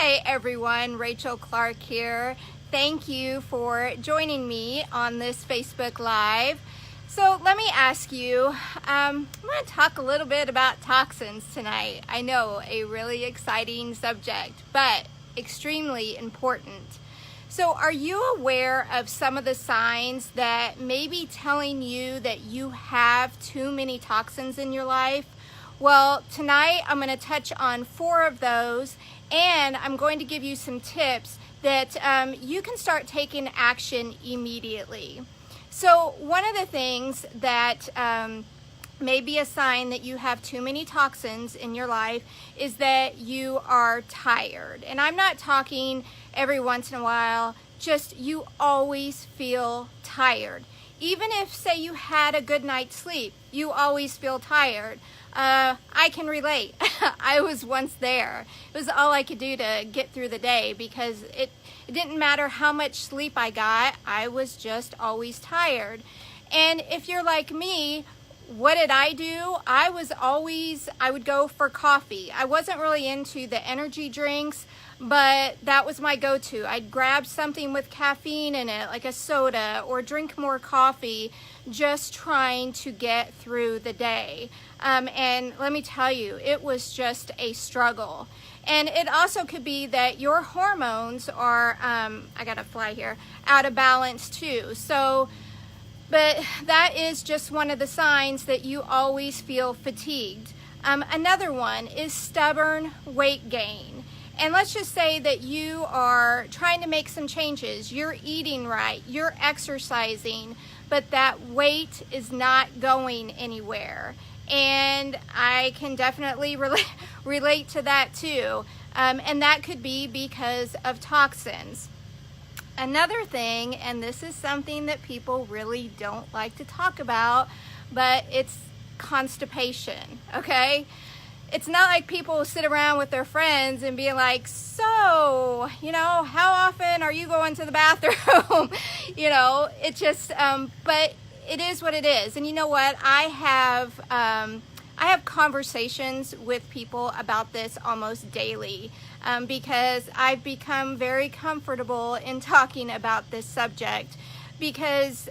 Hey everyone, Rachel Clark here. Thank you for joining me on this Facebook Live. So let me ask you, I'm going to talk a little bit about toxins tonight. I know, a really exciting subject, but extremely important. So are you aware of some of the signs that may be telling you that you have too many toxins in your life? Well, tonight I'm going to touch on 4 of those, and I'm going to give you some tips that you can start taking action immediately. So one of the things that may be a sign that you have too many toxins in your life is that you are tired. And I'm not talking every once in a while, just you always feel tired. Even if, say, you had a good night's sleep, you always feel tired. I can relate. I was once there. It was all I could do to get through the day because it didn't matter how much sleep I got, I was just always tired. And if you're like me, what did I do? I would go for coffee. I wasn't really into the energy drinks, but that was my go-to. I'd grab something with caffeine in it, like a soda, or drink more coffee, just trying to get through the day. And let me tell you, it was just a struggle. And it also could be that your hormones are, I gotta fly here, out of balance too. But that is just one of the signs that you always feel fatigued. Another one is stubborn weight gain. And let's just say that you are trying to make some changes. You're eating right, you're exercising, but that weight is not going anywhere. And I can definitely relate to that too. And that could be because of toxins. Another thing, and this is something that people really don't like to talk about, but it's constipation, okay? It's not like people sit around with their friends and be like, so, how often are you going to the bathroom? It just, but it is what it is. And you know what? I have conversations with people about this almost daily because I've become very comfortable in talking about this subject because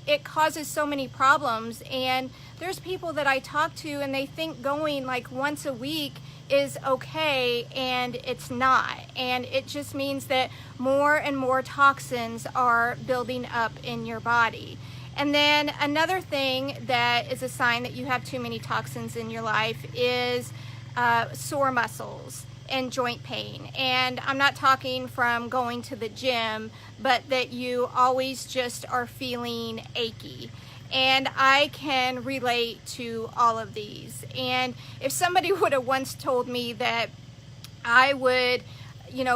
it causes so many problems. And there's people that I talk to and they think going like once a week is okay, and it's not. And it just means that more and more toxins are building up in your body. And then another thing that is a sign that you have too many toxins in your life is sore muscles and joint pain. And I'm not talking from going to the gym, but that you always just are feeling achy. And I can relate to all of these. And if somebody would have once told me that I would,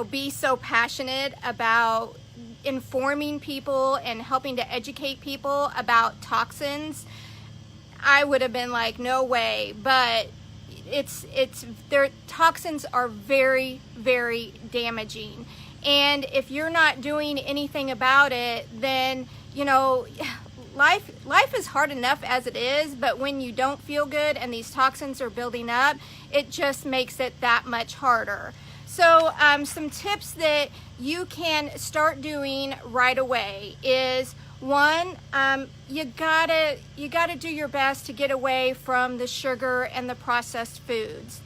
be so passionate about informing people and helping to educate people about toxins, I would have been like, no way. But their toxins are very, very damaging. And if you're not doing anything about it, then, life is hard enough as it is, but when you don't feel good and these toxins are building up, it just makes it that much harder. So some tips that you can start doing right away is, one, you gotta do your best to get away from the sugar and the processed foods.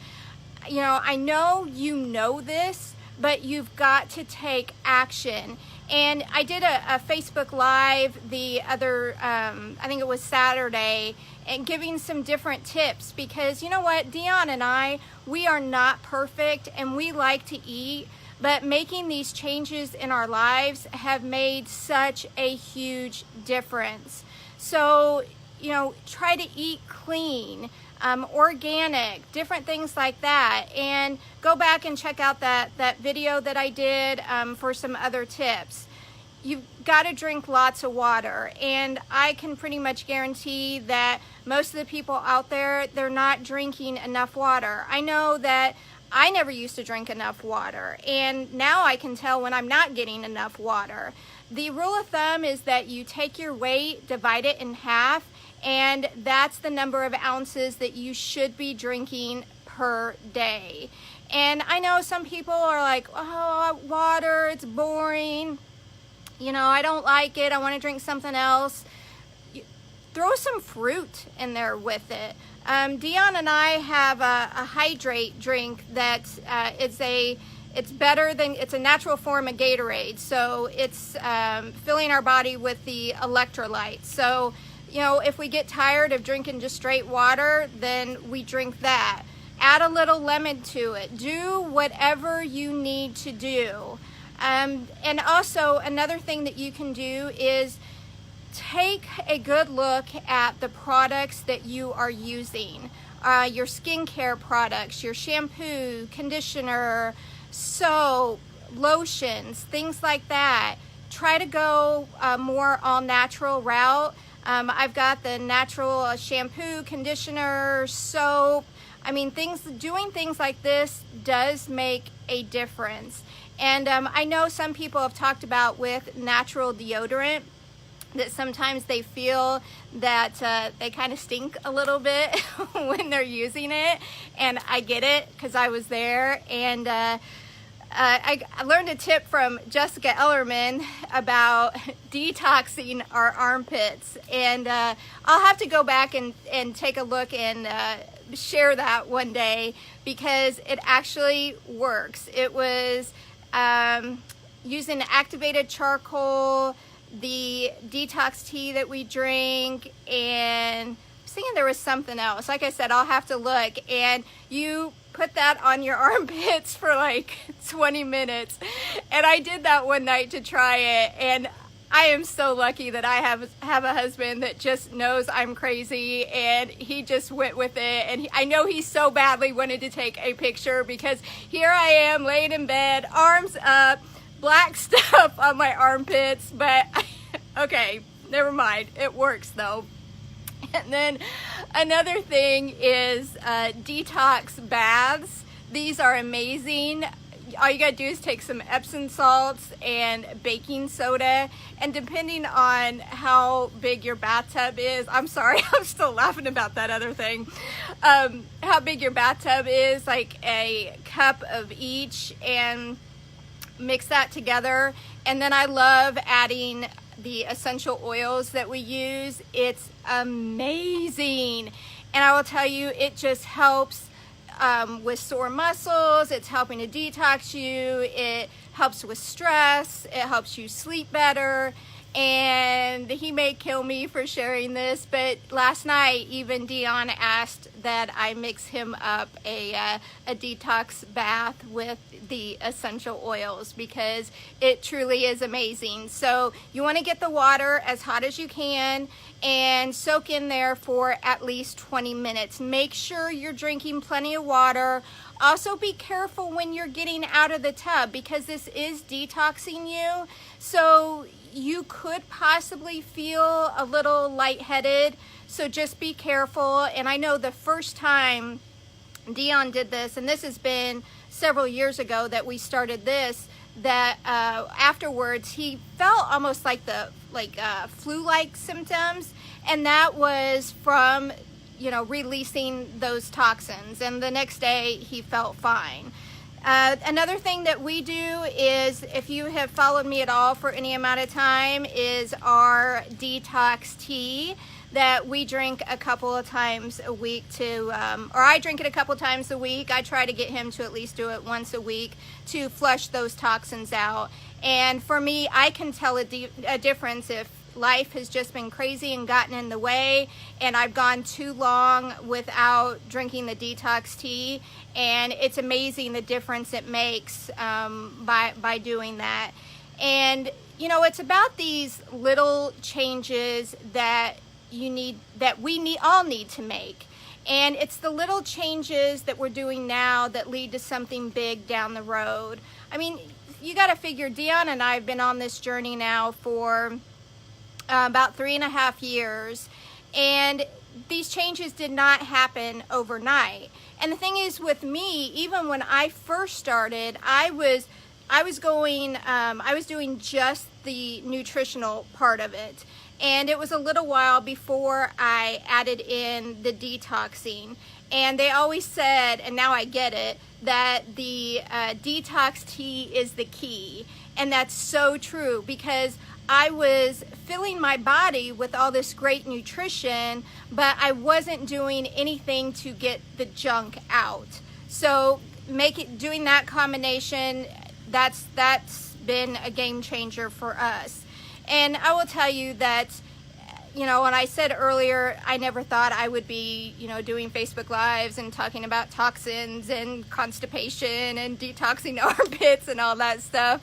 I know you know this, but you've got to take action. And I did a Facebook Live the other, I think it was Saturday, and giving some different tips because you know what, Dion and I, we are not perfect and we like to eat, but making these changes in our lives have made such a huge difference. So, try to eat clean, organic, different things like that. And go back and check out that video that I did for some other tips. You've got to drink lots of water. And I can pretty much guarantee that most of the people out there, they're not drinking enough water. I know that I never used to drink enough water, and now I can tell when I'm not getting enough water. The rule of thumb is that you take your weight, divide it in half, and that's the number of ounces that you should be drinking per day. And I know some people are like, oh, water, it's boring. You know, I don't like it. I want to drink something else. Throw some fruit in there with it. Dion and I have a hydrate drink that it's better than, it's a natural form of Gatorade. So it's filling our body with the electrolytes. So, you know, if we get tired of drinking just straight water, then we drink that. Add a little lemon to it. Do whatever you need to do. And also another thing that you can do is take a good look at the products that you are using. Your skincare products, your shampoo, conditioner, soap, lotions, things like that. Try to go more all natural route. I've got the natural shampoo, conditioner, soap. I mean, doing things like this does make a difference. And I know some people have talked about with natural deodorant that sometimes they feel that they kind of stink a little bit when they're using it. And I get it, because I was there. And I learned a tip from Jessica Ellerman about detoxing our armpits. And I'll have to go back and take a look and share that one day, because it actually works. It was using activated charcoal, the detox tea that we drink, and I was thinking there was something else. Like I said, I'll have to look. And you put that on your armpits for like 20 minutes. And I did that one night to try it, and I am so lucky that I have a husband that just knows I'm crazy, and he just went with it. And I know he so badly wanted to take a picture, because here I am laying in bed, arms up, black stuff on my armpits. But okay, never mind. It works though. And then another thing is detox baths. These are amazing. All you gotta do is take some Epsom salts and baking soda, and depending on how big your bathtub is, I'm sorry, I'm still laughing about that other thing, how big your bathtub is, like a cup of each, and mix that together. And then I love adding the essential oils that we use. It's amazing, and I will tell you, it just helps with sore muscles. It's helping to detox you. It helps with stress. It helps you sleep better. And he may kill me for sharing this, but last night even Dion asked that I mix him up a detox bath with the essential oils, because it truly is amazing. So you want to get the water as hot as you can and soak in there for at least 20 minutes. Make sure you're drinking plenty of water. Also be careful when you're getting out of the tub, because this is detoxing you. So you could possibly feel a little lightheaded. So just be careful. And I know the first time Dion did this, and this has been several years ago that we started this, that afterwards he felt almost like flu-like symptoms, and that was from, you know, releasing those toxins. And the next day he felt fine. Another thing that we do is, if you have followed me at all for any amount of time, is our detox tea that we drink a couple of times a week or I drink it a couple times a week. I try to get him to at least do it once a week to flush those toxins out. And for me, I can tell a difference if life has just been crazy and gotten in the way, and I've gone too long without drinking the detox tea, and it's amazing the difference it makes by doing that. And you know, it's about these little changes that we all need to make. And it's the little changes that we're doing now that lead to something big down the road. I mean, you got to figure, Dion and I have been on this journey now for about 3.5 years, and these changes did not happen overnight. And the thing is, with me, even when I first started, I was doing just the nutritional part of it, and it was a little while before I added in the detoxing. And they always said, and now I get it, that the detox tea is the key. And that's so true, because I was filling my body with all this great nutrition, but I wasn't doing anything to get the junk out. So doing that combination, that's been a game changer for us. And I will tell you that, you know, when I said earlier, I never thought I would be, you know, doing Facebook Lives and talking about toxins and constipation and detoxing armpits and all that stuff.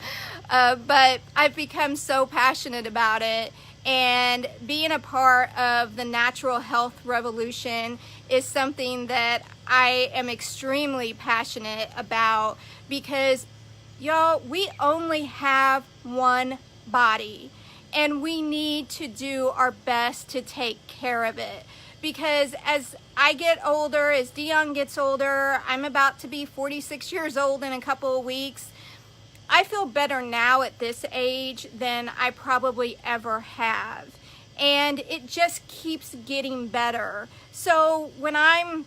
But I've become so passionate about it. And being a part of the natural health revolution is something that I am extremely passionate about, because, y'all, we only have one body. And we need to do our best to take care of it. Because as I get older, as Dion gets older, I'm about to be 46 years old in a couple of weeks. I feel better now at this age than I probably ever have. And it just keeps getting better. So when I'm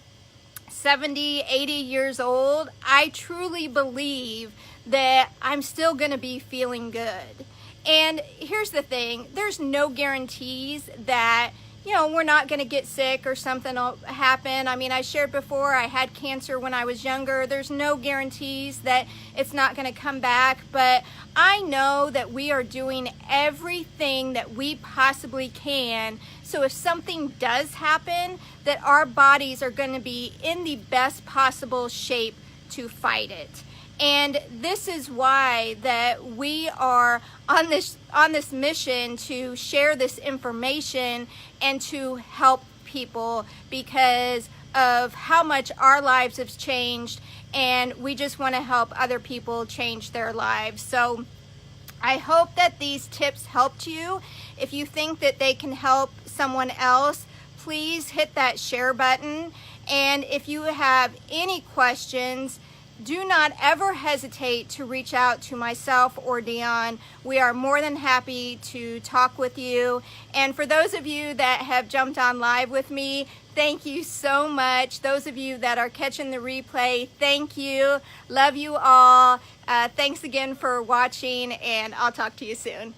70, 80 years old, I truly believe that I'm still gonna be feeling good. And here's the thing, there's no guarantees that, you know, we're not going to get sick or something will happen. I mean, I shared before, I had cancer when I was younger. There's no guarantees that it's not going to come back. But I know that we are doing everything that we possibly can. So if something does happen, that our bodies are going to be in the best possible shape to fight it. And this is why that we are on this mission to share this information and to help people, because of how much our lives have changed, and we just want to help other people change their lives. So I hope that these tips helped you. If you think that they can help someone else, please hit that share button. And if you have any questions, do not ever hesitate to reach out to myself or Dion. We are more than happy to talk with you. And for those of you that have jumped on live with me, thank you so much. Those of you that are catching the replay, thank you. Love you all. Thanks again for watching, and I'll talk to you soon.